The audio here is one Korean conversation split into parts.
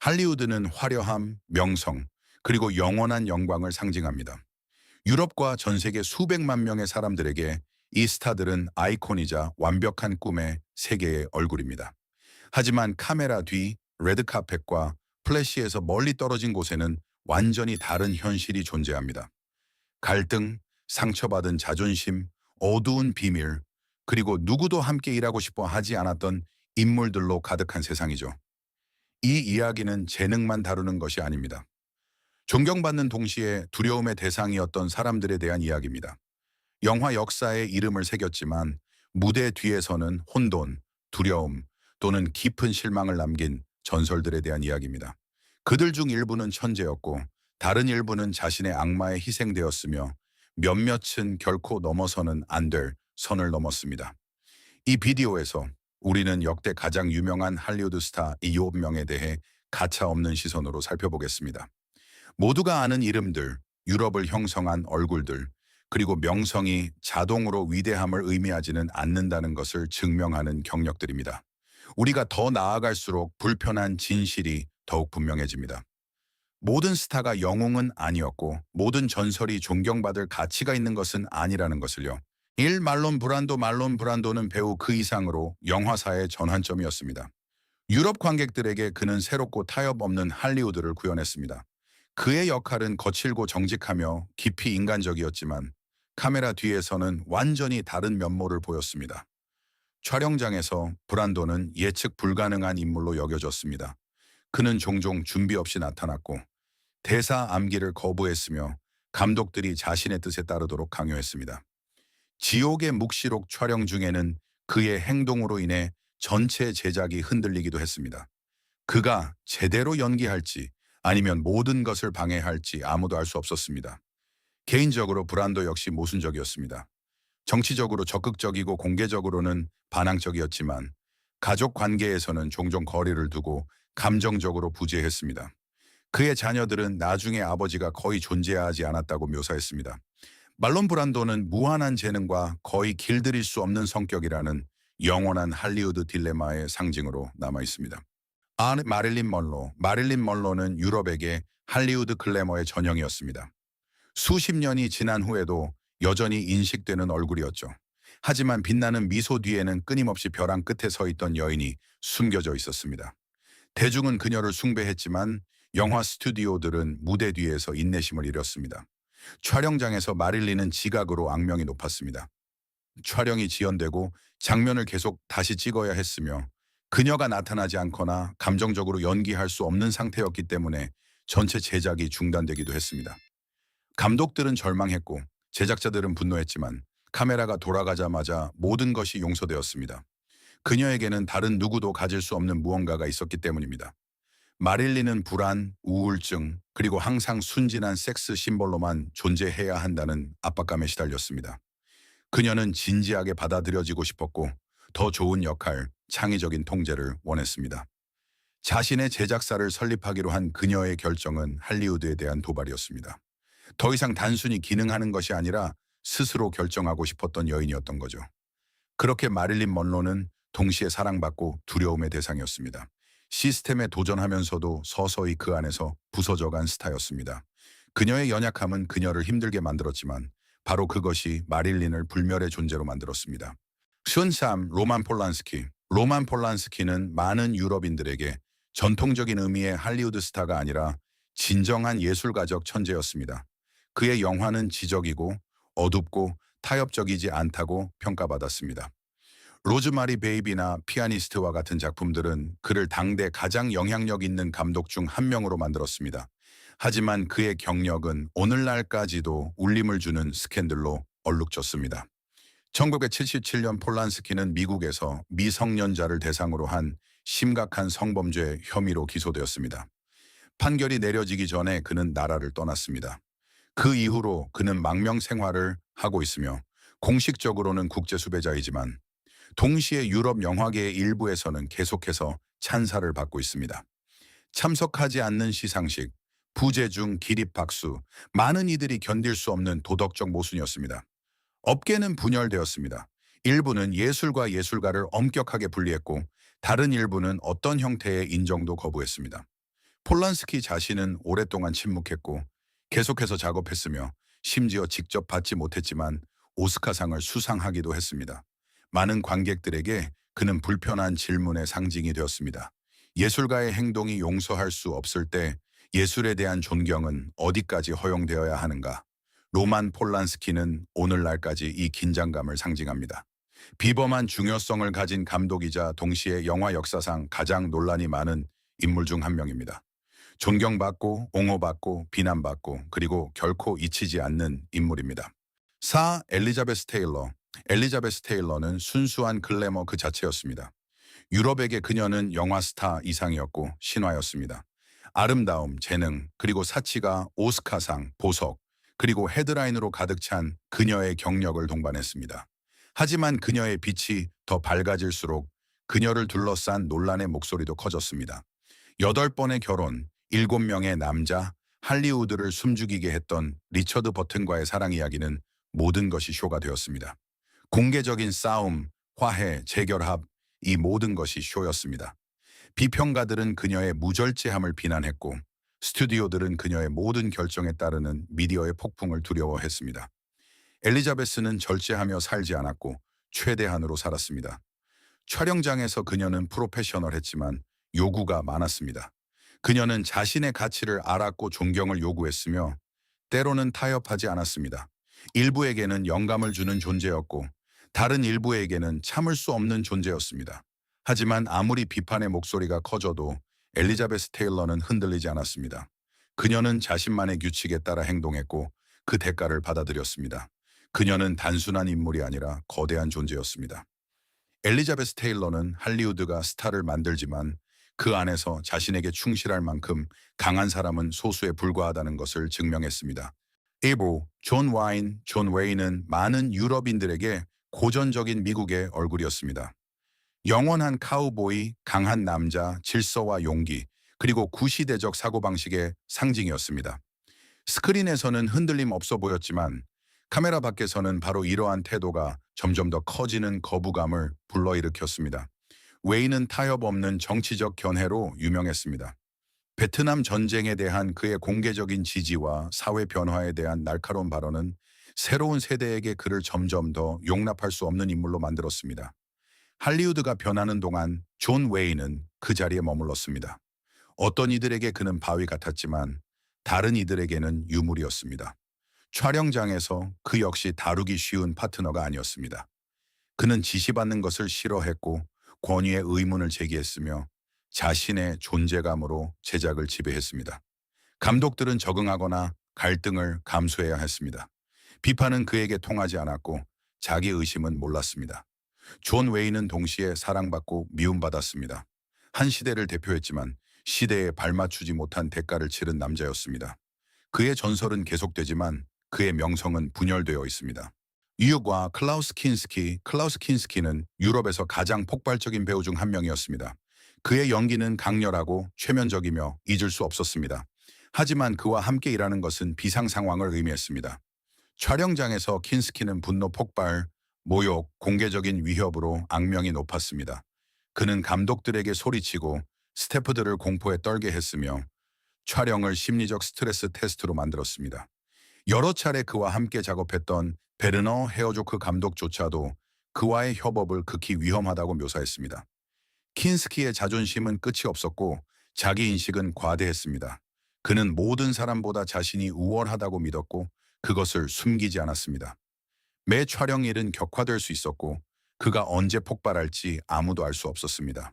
할리우드는 화려함, 명성, 그리고 영원한 영광을 상징합니다. 유럽과 전 세계 수백만 명의 사람들에게 이 스타들은 아이콘이자 완벽한 꿈의 세계의 얼굴입니다. 하지만 카메라 뒤 레드카펫과 플래시에서 멀리 떨어진 곳에는 완전히 다른 현실이 존재합니다. 갈등, 상처받은 자존심, 어두운 비밀, 그리고 누구도 함께 일하고 싶어 하지 않았던 인물들로 가득한 세상이죠. 이 이야기는 재능만 다루는 것이 아닙니다. 존경받는 동시에 두려움의 대상이었던 사람들에 대한 이야기입니다. 영화 역사에 이름을 새겼지만 무대 뒤에서는 혼돈, 두려움 또는 깊은 실망을 남긴 전설들에 대한 이야기입니다. 그들 중 일부는 천재였고 다른 일부는 자신의 악마에 희생되었으며 몇몇은 결코 넘어서는 안 될 선을 넘었습니다. 이 비디오에서 우리는 역대 가장 유명한 할리우드 스타 7명에 대해 가차없는 시선으로 살펴보겠습니다. 모두가 아는 이름들, 유럽을 형성한 얼굴들, 그리고 명성이 자동으로 위대함을 의미하지는 않는다는 것을 증명하는 경력들입니다. 우리가 더 나아갈수록 불편한 진실이 더욱 분명해집니다. 모든 스타가 영웅은 아니었고 모든 전설이 존경받을 가치가 있는 것은 아니라는 것을요. 말론 브란도는 배우 그 이상으로 영화사의 전환점이었습니다. 유럽 관객들에게 그는 새롭고 타협 없는 할리우드를 구현했습니다. 그의 역할은 거칠고 정직하며 깊이 인간적이었지만 카메라 뒤에서는 완전히 다른 면모를 보였습니다. 촬영장에서 브란도는 예측 불가능한 인물로 여겨졌습니다. 그는 종종 준비 없이 나타났고 대사 암기를 거부했으며 감독들이 자신의 뜻에 따르도록 강요했습니다. 지옥의 묵시록 촬영 중에는 그의 행동으로 인해 전체 제작이 흔들리기도 했습니다. 그가 제대로 연기할지 아니면 모든 것을 방해할지 아무도 알 수 없었습니다. 개인적으로 브란도 역시 모순적이었습니다. 정치적으로 적극적이고 공개적으로는 반항적이었지만 가족 관계에서는 종종 거리를 두고 감정적으로 부재했습니다. 그의 자녀들은 나중에 아버지가 거의 존재하지 않았다고 묘사했습니다. 말론 브란도는 무한한 재능과 거의 길들일 수 없는 성격이라는 영원한 할리우드 딜레마의 상징으로 남아 있습니다. 마릴린 먼로는 유럽에게 할리우드 글래머의 전형이었습니다. 수십 년이 지난 후에도 여전히 인식되는 얼굴이었죠. 하지만 빛나는 미소 뒤에는 끊임없이 벼랑 끝에 서 있던 여인이 숨겨져 있었습니다. 대중은 그녀를 숭배했지만 영화 스튜디오들은 무대 뒤에서 인내심을 잃었습니다. 촬영장에서 마릴린은 지각으로 악명이 높았습니다. 촬영이 지연되고 장면을 계속 다시 찍어야 했으며 그녀가 나타나지 않거나 감정적으로 연기할 수 없는 상태였기 때문에 전체 제작이 중단되기도 했습니다. 감독들은 절망했고 제작자들은 분노했지만 카메라가 돌아가자마자 모든 것이 용서되었습니다. 그녀에게는 다른 누구도 가질 수 없는 무언가가 있었기 때문입니다. 마릴린은 불안, 우울증, 그리고 항상 순진한 섹스 심볼로만 존재해야 한다는 압박감에 시달렸습니다. 그녀는 진지하게 받아들여지고 싶었고 더 좋은 역할, 창의적인 통제를 원했습니다. 자신의 제작사를 설립하기로 한 그녀의 결정은 할리우드에 대한 도발이었습니다. 더 이상 단순히 기능하는 것이 아니라 스스로 결정하고 싶었던 여인이었던 거죠. 그렇게 마릴린 먼로는 동시에 사랑받고 두려움의 대상이었습니다. 시스템에 도전하면서도 서서히 그 안에서 부서져간 스타였습니다. 그녀의 연약함은 그녀를 힘들게 만들었지만 바로 그것이 마릴린을 불멸의 존재로 만들었습니다. 션삼 로만 폴란스키는 많은 유럽인들에게 전통적인 의미의 할리우드 스타가 아니라 진정한 예술가적 천재였습니다. 그의 영화는 지적이고 어둡고 타협적이지 않다고 평가받았습니다. 로즈마리 베이비나 피아니스트와 같은 작품들은 그를 당대 가장 영향력 있는 감독 중 한 명으로 만들었습니다. 하지만 그의 경력은 오늘날까지도 울림을 주는 스캔들로 얼룩졌습니다. 1977년 폴란스키는 미국에서 미성년자를 대상으로 한 심각한 성범죄 혐의로 기소되었습니다. 판결이 내려지기 전에 그는 나라를 떠났습니다. 그 이후로 그는 망명 생활을 하고 있으며 공식적으로는 국제 수배자이지만 동시에 유럽 영화계의 일부에서는 계속해서 찬사를 받고 있습니다. 참석하지 않는 시상식, 부재중 기립박수, 많은 이들이 견딜 수 없는 도덕적 모순이었습니다. 업계는 분열되었습니다. 일부는 예술과 예술가를 엄격하게 분리했고 다른 일부는 어떤 형태의 인정도 거부했습니다. 폴란스키 자신은 오랫동안 침묵했고 계속해서 작업했으며 심지어 직접 받지 못했지만 오스카상을 수상하기도 했습니다. 많은 관객들에게 그는 불편한 질문의 상징이 되었습니다. 예술가의 행동이 용서할 수 없을 때 예술에 대한 존경은 어디까지 허용되어야 하는가? 로만 폴란스키는 오늘날까지 이 긴장감을 상징합니다. 비범한 중요성을 가진 감독이자 동시에 영화 역사상 가장 논란이 많은 인물 중 한 명입니다. 존경받고 옹호받고 비난받고 그리고 결코 잊히지 않는 인물입니다. 엘리자베스 테일러. 엘리자베스 테일러는 순수한 글래머 그 자체였습니다. 유럽에게 그녀는 영화 스타 이상이었고 신화였습니다. 아름다움, 재능, 그리고 사치가 오스카상, 보석, 그리고 헤드라인으로 가득 찬 그녀의 경력을 동반했습니다. 하지만 그녀의 빛이 더 밝아질수록 그녀를 둘러싼 논란의 목소리도 커졌습니다. 8번의 결혼, 7명의 남자, 할리우드를 숨죽이게 했던 리처드 버튼과의 사랑 이야기는 모든 것이 쇼가 되었습니다. 공개적인 싸움, 화해, 재결합, 이 모든 것이 쇼였습니다. 비평가들은 그녀의 무절제함을 비난했고 스튜디오들은 그녀의 모든 결정에 따르는 미디어의 폭풍을 두려워했습니다. 엘리자베스는 절제하며 살지 않았고 최대한으로 살았습니다. 촬영장에서 그녀는 프로페셔널했지만 요구가 많았습니다. 그녀는 자신의 가치를 알았고 존경을 요구했으며 때로는 타협하지 않았습니다. 일부에게는 영감을 주는 존재였고 다른 일부에게는 참을 수 없는 존재였습니다. 하지만 아무리 비판의 목소리가 커져도 엘리자베스 테일러는 흔들리지 않았습니다. 그녀는 자신만의 규칙에 따라 행동했고 그 대가를 받아들였습니다. 그녀는 단순한 인물이 아니라 거대한 존재였습니다. 엘리자베스 테일러는 할리우드가 스타를 만들지만 그 안에서 자신에게 충실할 만큼 강한 사람은 소수에 불과하다는 것을 증명했습니다. 존 웨인은 많은 유럽인들에게 고전적인 미국의 얼굴이었습니다. 영원한 카우보이, 강한 남자, 질서와 용기, 그리고 구시대적 사고방식의 상징이었습니다. 스크린에서는 흔들림 없어 보였지만 카메라 밖에서는 바로 이러한 태도가 점점 더 커지는 거부감을 불러일으켰습니다. 웨이는 타협 없는 정치적 견해로 유명했습니다. 베트남 전쟁에 대한 그의 공개적인 지지와 사회 변화에 대한 날카로운 발언은 새로운 세대에게 그를 점점 더 용납할 수 없는 인물로 만들었습니다. 할리우드가 변하는 동안 존 웨이는 그 자리에 머물렀습니다. 어떤 이들에게 그는 바위 같았지만 다른 이들에게는 유물이었습니다. 촬영장에서 그 역시 다루기 쉬운 파트너가 아니었습니다. 그는 지시받는 것을 싫어했고 권위의 의문을 제기했으며 자신의 존재감으로 제작을 지배했습니다. 감독들은 적응하거나 갈등을 감수해야 했습니다. 비판은 그에게 통하지 않았고 자기 의심은 몰랐습니다. 존 웨이는 동시에 사랑받고 미움받았습니다. 한 시대를 대표했지만 시대에 발맞추지 못한 대가를 치른 남자였습니다. 그의 전설은 계속되지만 그의 명성은 분열되어 있습니다. 유과 클라우스 킨스키는 유럽에서 가장 폭발적인 배우 중 한 명이었습니다. 그의 연기는 강렬하고 최면적이며 잊을 수 없었습니다. 하지만 그와 함께 일하는 것은 비상 상황을 의미했습니다. 촬영장에서 킨스키는 분노 폭발, 모욕, 공개적인 위협으로 악명이 높았습니다. 그는 감독들에게 소리치고 스태프들을 공포에 떨게 했으며 촬영을 심리적 스트레스 테스트로 만들었습니다. 여러 차례 그와 함께 작업했던 베르너 헤어조크 감독조차도 그와의 협업을 극히 위험하다고 묘사했습니다. 킨스키의 자존심은 끝이 없었고 자기 인식은 과대했습니다. 그는 모든 사람보다 자신이 우월하다고 믿었고 그것을 숨기지 않았습니다. 매 촬영일은 격화될 수 있었고 그가 언제 폭발할지 아무도 알 수 없었습니다.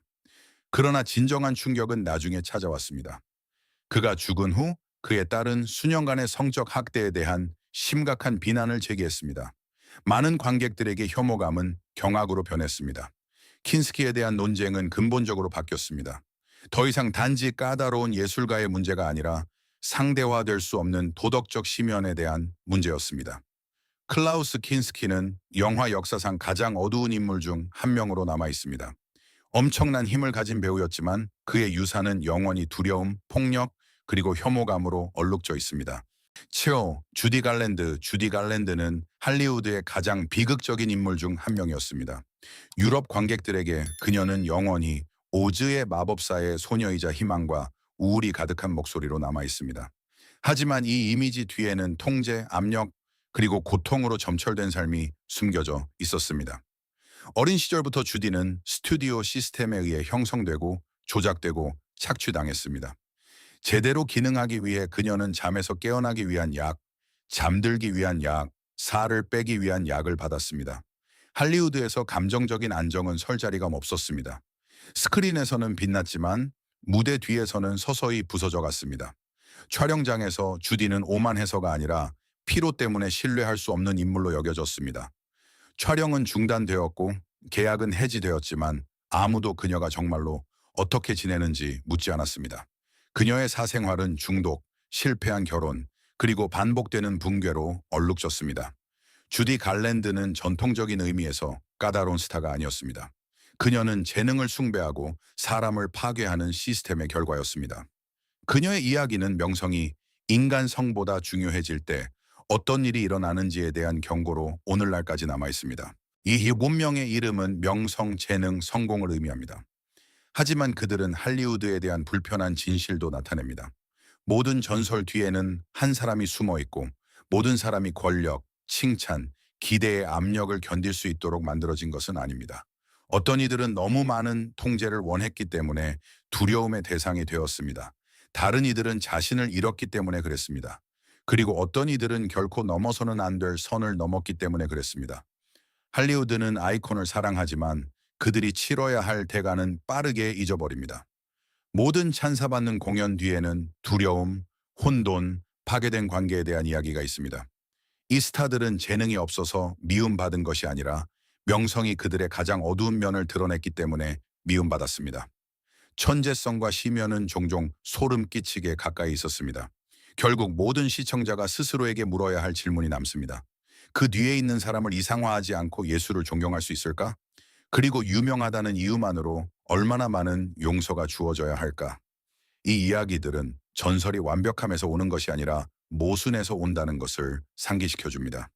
그러나 진정한 충격은 나중에 찾아왔습니다. 그가 죽은 후 그의 딸은 수년간의 성적 학대에 대한 심각한 비난을 제기했습니다. 많은 관객들에게 혐오감은 경악으로 변했습니다. 킨스키에 대한 논쟁은 근본적으로 바뀌었습니다. 더 이상 단지 까다로운 예술가의 문제가 아니라 상대화될 수 없는 도덕적 심연에 대한 문제였습니다. 클라우스 킨스키는 영화 역사상 가장 어두운 인물 중 한 명으로 남아 있습니다. 엄청난 힘을 가진 배우였지만 그의 유산은 영원히 두려움, 폭력, 그리고 혐오감으로 얼룩져 있습니다. 주디 갈랜드는 할리우드의 가장 비극적인 인물 중 한 명이었습니다. 유럽 관객들에게 그녀는 영원히 오즈의 마법사의 소녀이자 희망과 우울이 가득한 목소리로 남아 있습니다. 하지만 이 이미지 뒤에는 통제, 압력, 그리고 고통으로 점철된 삶이 숨겨져 있었습니다. 어린 시절부터 주디는 스튜디오 시스템에 의해 형성되고 조작되고 착취당했습니다. 제대로 기능하기 위해 그녀는 잠에서 깨어나기 위한 약, 잠들기 위한 약, 살을 빼기 위한 약을 받았습니다. 할리우드에서 감정적인 안정은 설 자리가 없었습니다. 스크린에서는 빛났지만 무대 뒤에서는 서서히 부서져 갔습니다. 촬영장에서 주디는 오만해서가 아니라 피로 때문에 신뢰할 수 없는 인물로 여겨졌습니다. 촬영은 중단되었고 계약은 해지되었지만 아무도 그녀가 정말로 어떻게 지내는지 묻지 않았습니다. 그녀의 사생활은 중독, 실패한 결혼, 그리고 반복되는 붕괴로 얼룩졌습니다. 주디 갈랜드는 전통적인 의미에서 까다로운 스타가 아니었습니다. 그녀는 재능을 숭배하고 사람을 파괴하는 시스템의 결과였습니다. 그녀의 이야기는 명성이 인간 성보다 중요해질 때 어떤 일이 일어나는지에 대한 경고로 오늘날까지 남아 있습니다. 이 문명의 이름은 명성, 재능, 성공을 의미합니다. 하지만 그들은 할리우드에 대한 불편한 진실도 나타냅니다. 모든 전설 뒤에는 한 사람이 숨어 있고 모든 사람이 권력, 칭찬, 기대의 압력을 견딜 수 있도록 만들어진 것은 아닙니다. 어떤 이들은 너무 많은 통제를 원했기 때문에 두려움의 대상이 되었습니다. 다른 이들은 자신을 잃었기 때문에 그랬습니다. 그리고 어떤 이들은 결코 넘어서는 안 될 선을 넘었기 때문에 그랬습니다. 할리우드는 아이콘을 사랑하지만 그들이 치러야 할 대가는 빠르게 잊어버립니다. 모든 찬사받는 공연 뒤에는 두려움, 혼돈, 파괴된 관계에 대한 이야기가 있습니다. 이 스타들은 재능이 없어서 미움받은 것이 아니라 명성이 그들의 가장 어두운 면을 드러냈기 때문에 미움받았습니다. 천재성과 심연은 종종 소름 끼치게 가까이 있었습니다. 결국 모든 시청자가 스스로에게 물어야 할 질문이 남습니다. 그 뒤에 있는 사람을 이상화하지 않고 예술을 존경할 수 있을까? 그리고 유명하다는 이유만으로 얼마나 많은 용서가 주어져야 할까? 이 이야기들은 전설이 완벽함에서 오는 것이 아니라 모순에서 온다는 것을 상기시켜 줍니다.